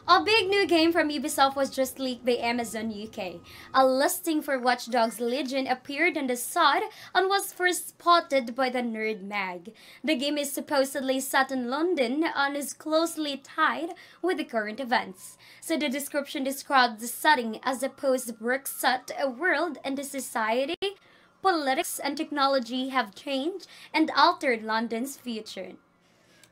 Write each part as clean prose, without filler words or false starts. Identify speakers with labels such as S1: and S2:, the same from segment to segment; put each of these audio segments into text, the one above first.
S1: A big new game from Ubisoft was just leaked by Amazon UK. A listing for Watch Dogs Legion appeared on the site and was first spotted by the Nerd Mag. The game is supposedly set in London and is closely tied with the current events. So the description described the setting as a post-Brexit world and the society, politics, and technology have changed and altered London's future.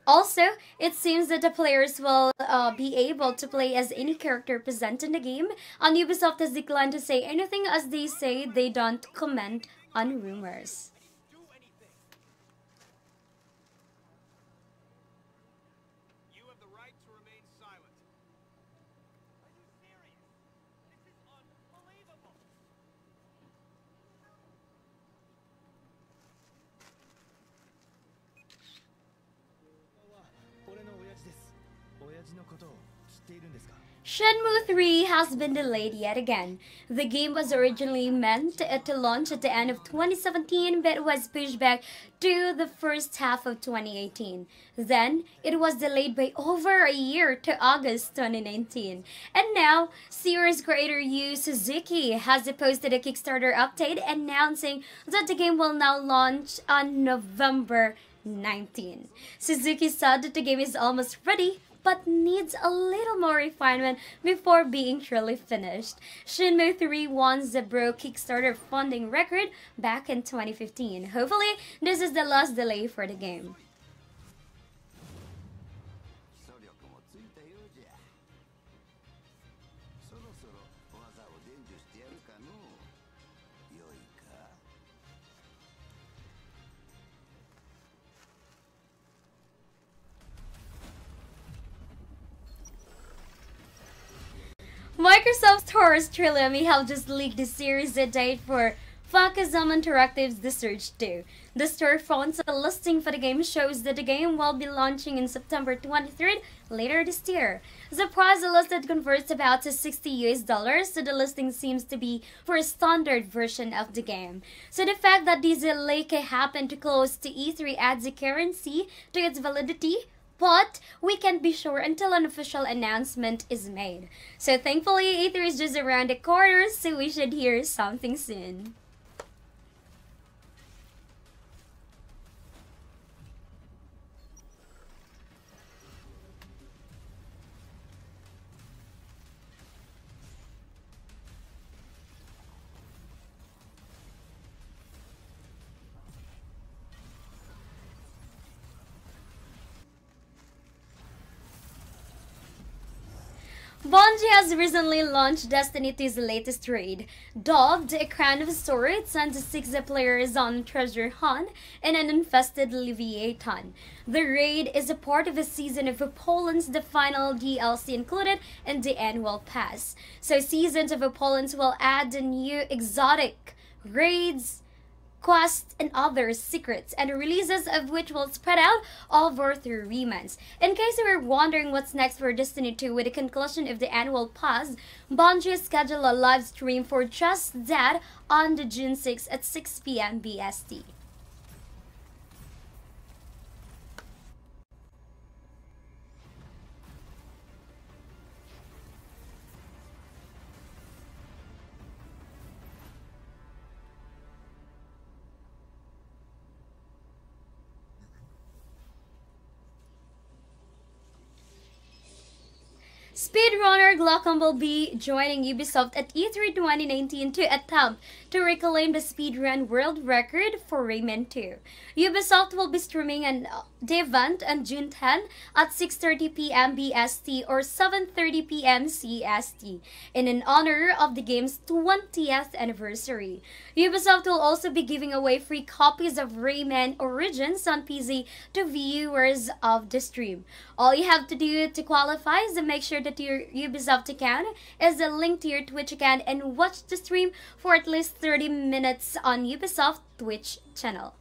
S1: Also, it seems that the players will be able to play as any character present in the game, and Ubisoft has declined to say anything as they say they don't comment on rumors. Shenmue 3 has been delayed yet again. The game was originally meant to launch at the end of 2017 but was pushed back to the first half of 2018. Then, it was delayed by over a year to August 2019. And now, series creator Yu Suzuki has posted a Kickstarter update announcing that the game will now launch on November 19. Suzuki said that the game is almost ready but needs a little more refinement before being truly finished. Shenmue 3 once broke Kickstarter funding record back in 2015. Hopefully, this is the last delay for the game. Microsoft's Horus Trilomy have just leaked the series date for Fakazam Interactive's The Surge 2. The storefront's listing for the game shows that the game will be launching in September 23rd, later this year. The price listed converts about to $60 so the listing seems to be for a standard version of the game. So the fact that this leak happened to close to E3 adds a currency to its validity, but we can't be sure until an official announcement is made. So thankfully, E3 is just around the corner, so we should hear something soon. Bungie has recently launched Destiny 2's latest raid. Dubbed a Crown of Swords, sends 6 players on treasure hunt in an infested Leviathan. The raid is a part of a season of Poland's the final DLC included in the annual pass. So seasons of Poland's will add new exotic raids, quests, and other secrets, and releases of which will spread out over 3 months. In case you were wondering what's next for Destiny 2 with the conclusion of the annual pass, Bungie scheduled a live stream for just that on the June 6th at 6 p.m. BST. Speedrunner Glockham will be joining Ubisoft at E3 2019 to attempt to reclaim the speedrun world record for Rayman 2. Ubisoft will be streaming the event on June 10 at 6:30 p.m. BST or 7:30 p.m. CST in honor of the game's 20th anniversary. Ubisoft will also be giving away free copies of Rayman Origins on PC to viewers of the stream. All you have to do to qualify is to make sure that your Ubisoft account is linked to your Twitch account and watch the stream for at least 30 minutes on Ubisoft Twitch channel.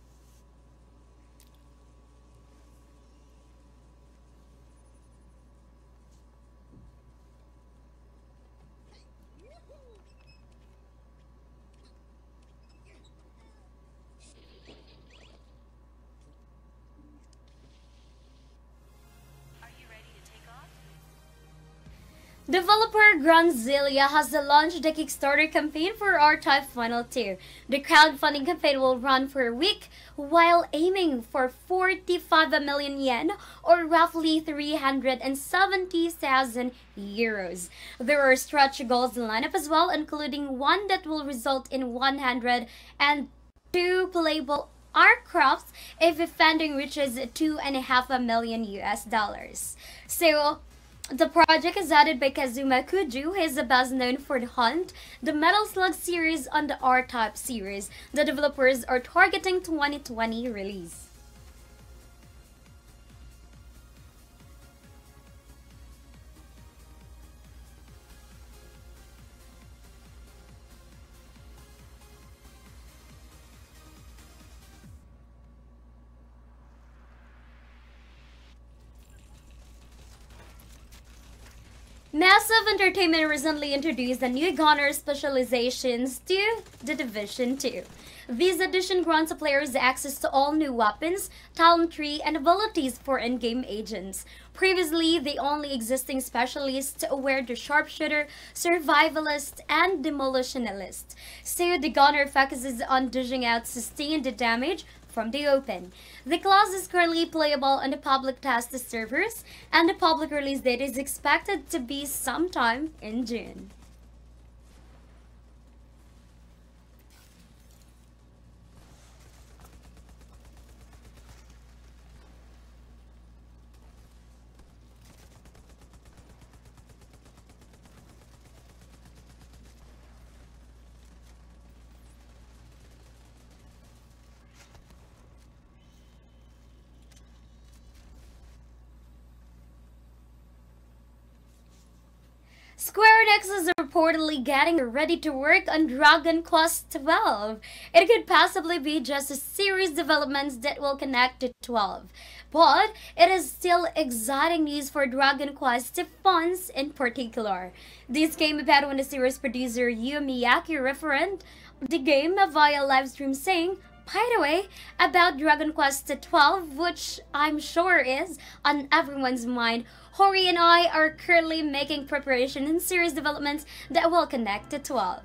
S1: Developer Granzilia has launched the Kickstarter campaign for R-Type Final 2. The crowdfunding campaign will run for a week while aiming for 45 million yen or roughly 370,000 euros. There are stretch goals lined up as well, including one that will result in 102 playable aircrafts if funding reaches 2.5 million US dollars. So, the project is added by Kazuma Kuju, who is best known for The Hunt, the Metal Slug series, and the R-Type series. The developers are targeting 2020 release. Massive Entertainment recently introduced the new Gunner specializations to the Division 2. This addition grants players access to all new weapons, talent tree, and abilities for in-game agents. Previously, the only existing specialists were the Sharpshooter, Survivalist, and Demolitionist. So the Gunner focuses on dishing out sustained damage from the open. The class is currently playable on the public test servers, and the public release date is expected to be sometime in June. Square Enix is reportedly getting ready to work on Dragon Quest XII. It could possibly be just a series development that will connect to 12. But it is still exciting news for Dragon Quest fans in particular. This came about when the series producer Yu Miyake referenced the game via livestream saying, by the way, about Dragon Quest XII, which I'm sure is on everyone's mind, Hori and I are currently making preparation in series developments that will connect to 12.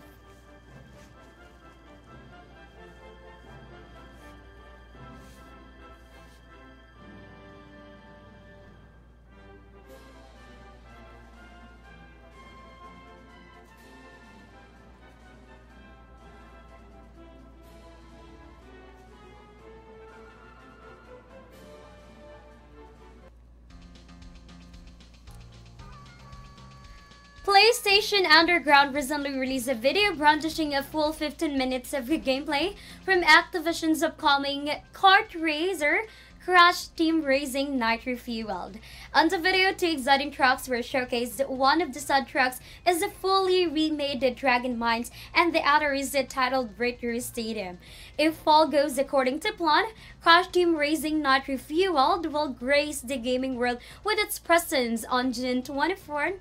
S1: PlayStation Underground recently released a video brandishing a full 15 minutes of gameplay from Activision's upcoming kart racer Crash Team Racing Nitro Fueled. On the video, two exciting trucks were showcased. One of the side trucks is a fully remade Dragon Mines, and the other is titled Breakthrough Stadium. If all goes according to plan, Crash Team Racing Nitro Fueled will grace the gaming world with its presence on June 21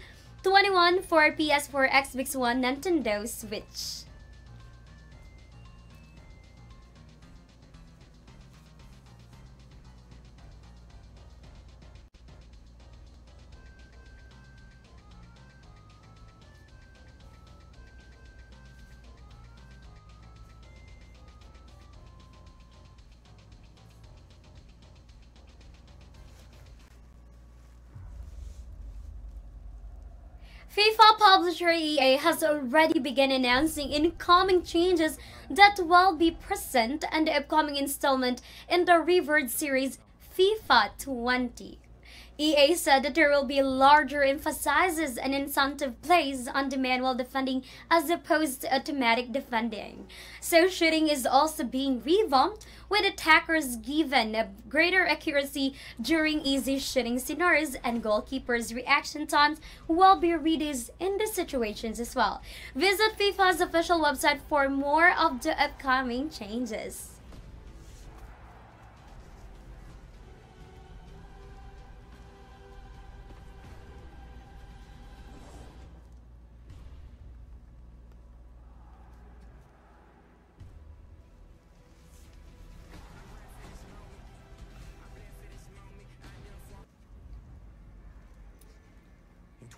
S1: for PS4, Xbox One, Nintendo Switch. FIFA publisher EA has already begun announcing incoming changes that will be present in the upcoming installment in the revered series FIFA 20. EA said that there will be larger emphasis and incentive placed on the manual defending as opposed to automatic defending. So shooting is also being revamped, with attackers given a greater accuracy during easy shooting scenarios, and goalkeepers' reaction times will be reduced in these situations as well. Visit FIFA's official website for more of the upcoming changes.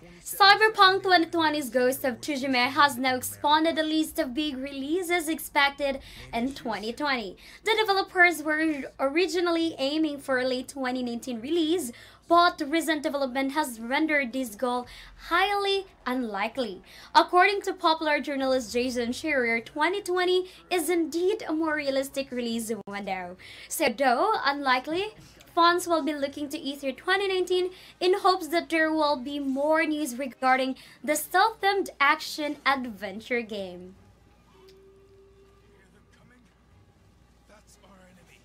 S2: In
S1: Cyberpunk 2020's Ghost of Tsushima has now expanded the list of big releases expected in 2020. The developers were originally aiming for a late 2019 release, but recent development has rendered this goal highly unlikely. According to popular journalist Jason Schreier, 2020 is indeed a more realistic release window. So, though unlikely, fans will be looking to E3 2019 in hopes that there will be more news regarding the stealth-themed action-adventure game.
S2: That's our enemy.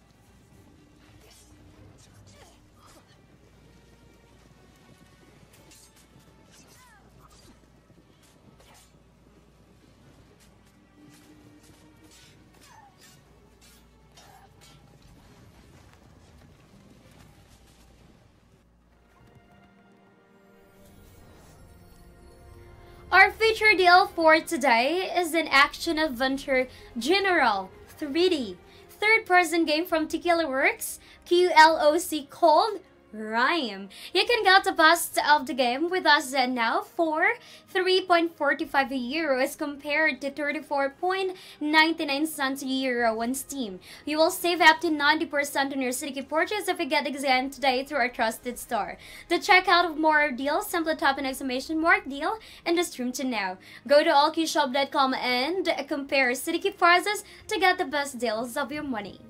S1: Our feature deal for today is an action-adventure General 3D third-person game from Tequila Works, QLOC, called Rhyme. You can get the best of the game with us now for 3.45 euros compared to 34.99 cents euro on Steam. You will save up to 90% on your City purchase if you get the game today through our trusted store. To check out of more deals, simply type an exclamation mark deal in the stream to now. Go to allkeyshop.com and compare City prices to get the best deals of your money.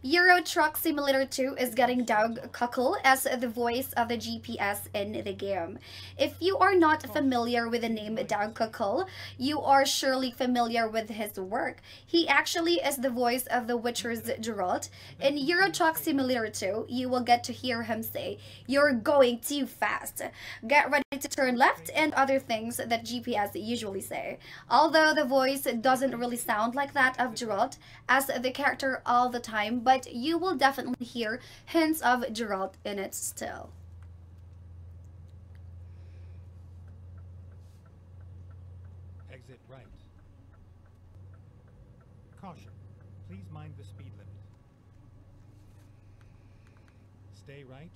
S1: Euro Truck Simulator 2 is getting Doug Cockle as the voice of the GPS in the game. If you are not familiar with the name Doug Cockle, you are surely familiar with his work. He actually is the voice of The Witcher's Geralt. In Euro Truck Simulator 2, you will get to hear him say, "You're going too fast. Get ready to turn left," and other things that GPS usually say. Although the voice doesn't really sound like that of Geralt as the character all the time, but you will definitely hear hints of Geralt in it still.
S2: Exit right. Caution. Please mind the speed limit. Stay right.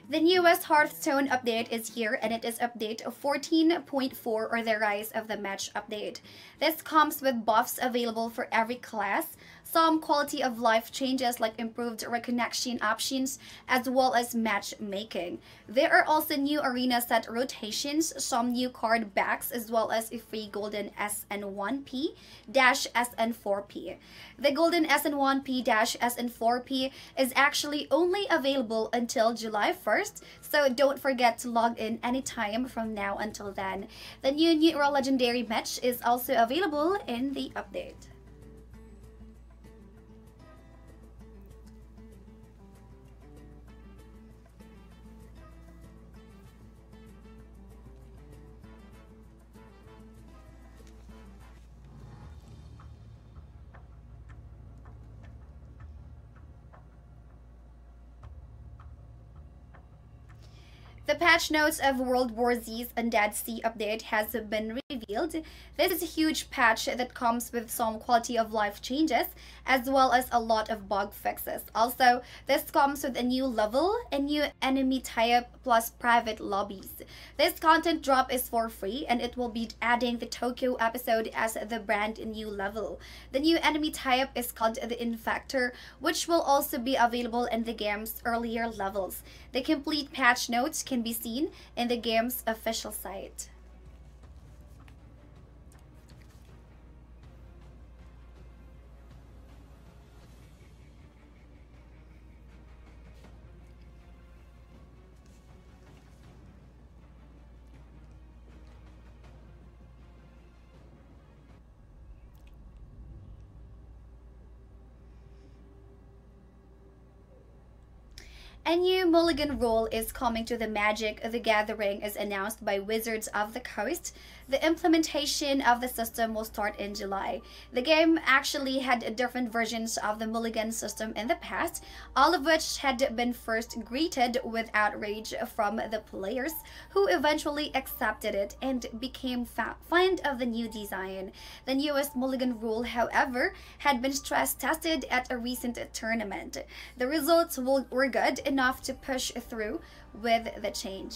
S1: The newest Hearthstone update is here, and it is update 14.4, or the Rise of the Match update. This comes with buffs available for every class, some quality of life changes like improved reconnection options, as well as matchmaking. There are also new arena set rotations, some new card backs, as well as a free golden SN1P-SN4P. The golden SN1P-SN4P is actually only available until July 1st, so don't forget to log in anytime from now until then. The new Neutral Legendary match is also available in the update. The patch notes of World War Z's Undead Sea update has been revealed. This is a huge patch that comes with some quality of life changes, as well as a lot of bug fixes. Also, this comes with a new level, a new enemy type, plus private lobbies. This content drop is for free, and it will be adding the Tokyo episode as the brand new level. The new enemy type is called the Infector, which will also be available in the game's earlier levels. The complete patch notes can be seen in the game's official site. A new mulligan rule is coming to the Magic the Gathering as announced by Wizards of the Coast. The implementation of the system will start in July. The game actually had different versions of the mulligan system in the past, all of which had been first greeted with outrage from the players, who eventually accepted it and became fond of the new design. The newest mulligan rule, however, had been stress tested at a recent tournament. The results were good enough to push through with the change.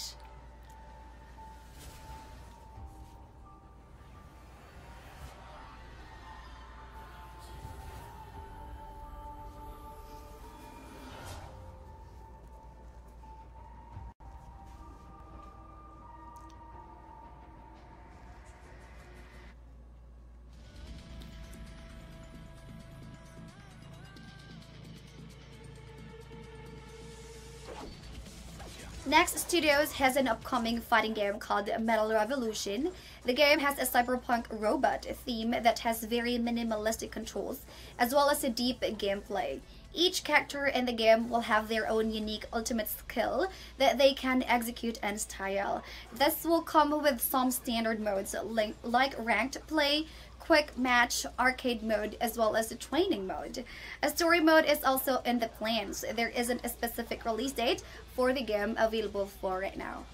S1: Next Studios has an upcoming fighting game called Metal Revolution. The game has a cyberpunk robot theme that has very minimalistic controls, as well as a deep gameplay. Each character in the game will have their own unique ultimate skill that they can execute and style. This will come with some standard modes like ranked play, quick match, arcade mode, as well as the training mode. A story mode is also in the plans. There isn't a specific release date for the game available for right now.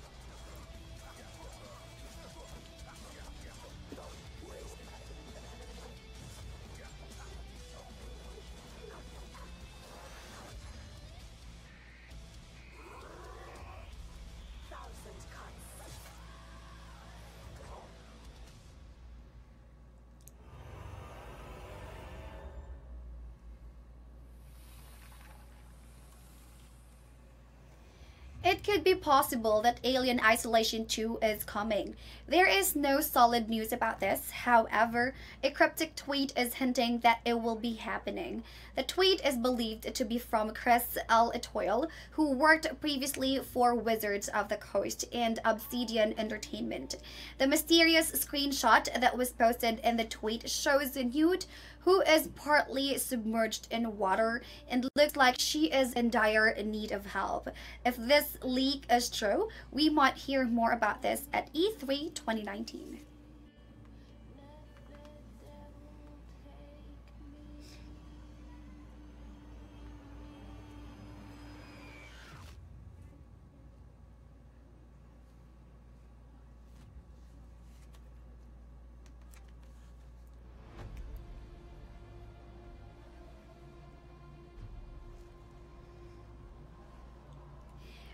S1: It could be possible that Alien Isolation 2 is coming. There is no solid news about this. However, a cryptic tweet is hinting that it will be happening. The tweet is believed to be from Chris L. Etoile, who worked previously for Wizards of the Coast and Obsidian Entertainment. The mysterious screenshot that was posted in the tweet shows Newt, who is partly submerged in water and looks like she is in dire need of help. If this leak is true, we might hear more about this at E3 2019.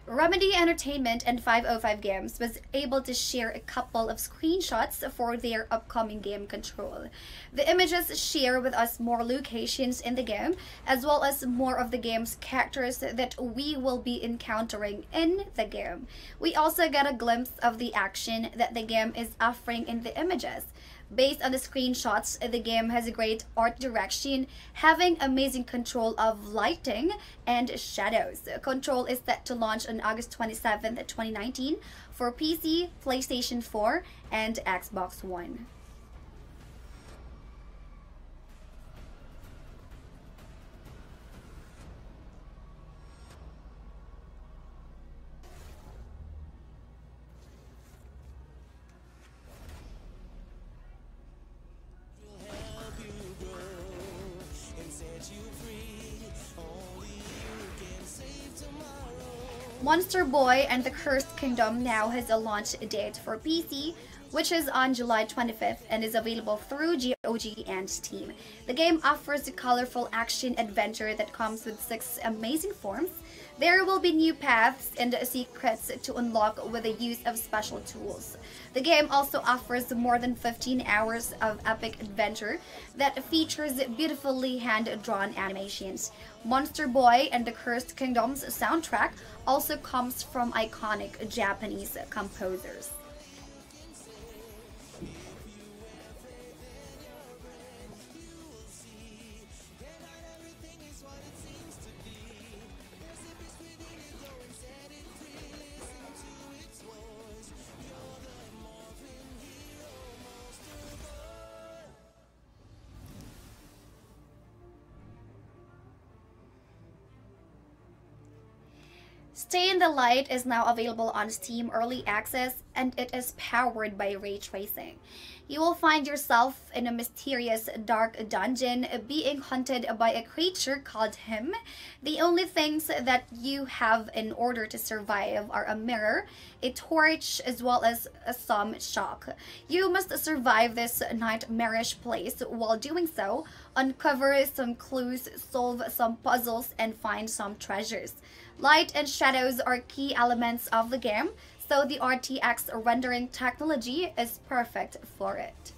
S1: Remedy Entertainment and 505 Games was able to share a couple of screenshots for their upcoming game Control. The images share with us more locations in the game, as well as more of the game's characters that we will be encountering in the game. We also get a glimpse of the action that the game is offering in the images. Based on the screenshots, the game has a great art direction, having amazing control of lighting and shadows. Control is set to launch on August 27, 2019 for PC, PlayStation 4, and Xbox One. Monster Boy and the Cursed Kingdom now has a launch date for PC, which is on July 25th and is available through GOG and Steam. The game offers a colorful action adventure that comes with 6 amazing forms. There will be new paths and secrets to unlock with the use of special tools. The game also offers more than 15 hours of epic adventure that features beautifully hand-drawn animations. Monster Boy and the Cursed Kingdom's soundtrack also comes from iconic Japanese composers. Stay in the Light is now available on Steam Early Access, and it is powered by ray tracing. You will find yourself in a mysterious dark dungeon being hunted by a creature called him. The only things that you have in order to survive are a mirror, a torch, as well as some shock. You must survive this nightmarish place. While doing so, uncover some clues, solve some puzzles, and find some treasures. Light and shadows are key elements of the game, so the RTX rendering technology is perfect for it.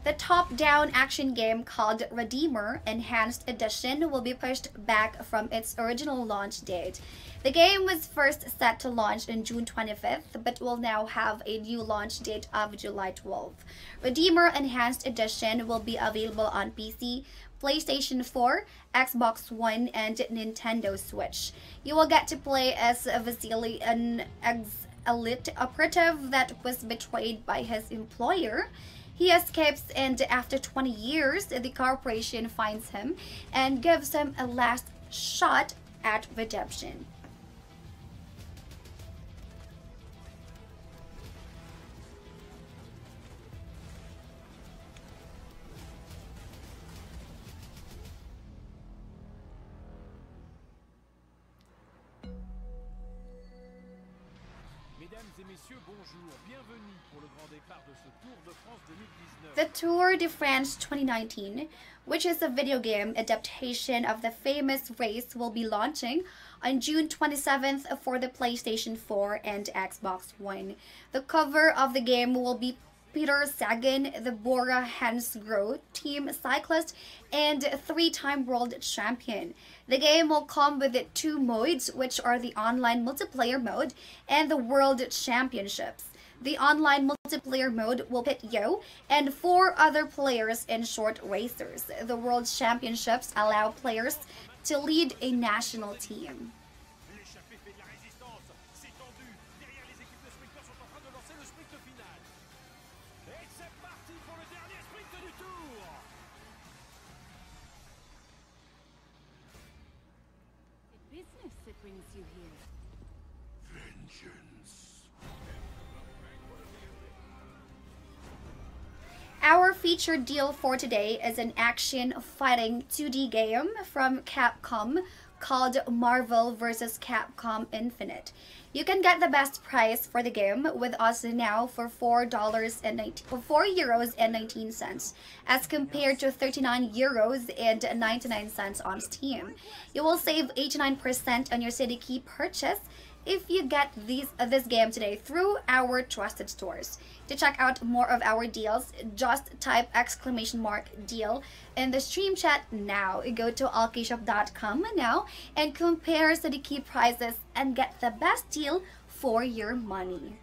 S1: The top-down action game called Redeemer Enhanced Edition will be pushed back from its original launch date. The game was first set to launch on June 25th, but will now have a new launch date of July 12th. Redeemer Enhanced Edition will be available on PC, PlayStation 4, Xbox One, and Nintendo Switch. You will get to play as Vasily, an ex-elite operative that was betrayed by his employer. He escapes, and after 20 years, the corporation finds him and gives him a last shot at redemption. The Tour de France 2019, which is a video game adaptation of the famous race, will be launching on June 27th for the PlayStation 4 and Xbox One. The cover of the game will be Peter Sagan, the Bora Hansgrohe team cyclist and three-time world champion. The game will come with two modes, which are the online multiplayer mode and the World Championships. The online multiplayer mode will pit you and 4 other players in short racers. The World Championships allow players to lead a national team. Our featured deal for today is an action fighting 2D game from Capcom called Marvel vs. Capcom Infinite. You can get the best price for the game with us now for €4.19 as compared to €39.99 on Steam. You will save 89% on your city key purchase if you get this game today through our trusted stores. To check out more of our deals, just type !deal in the stream chat now. Go to Allkeyshop.com now and compare city key prices and get the best deal for your money.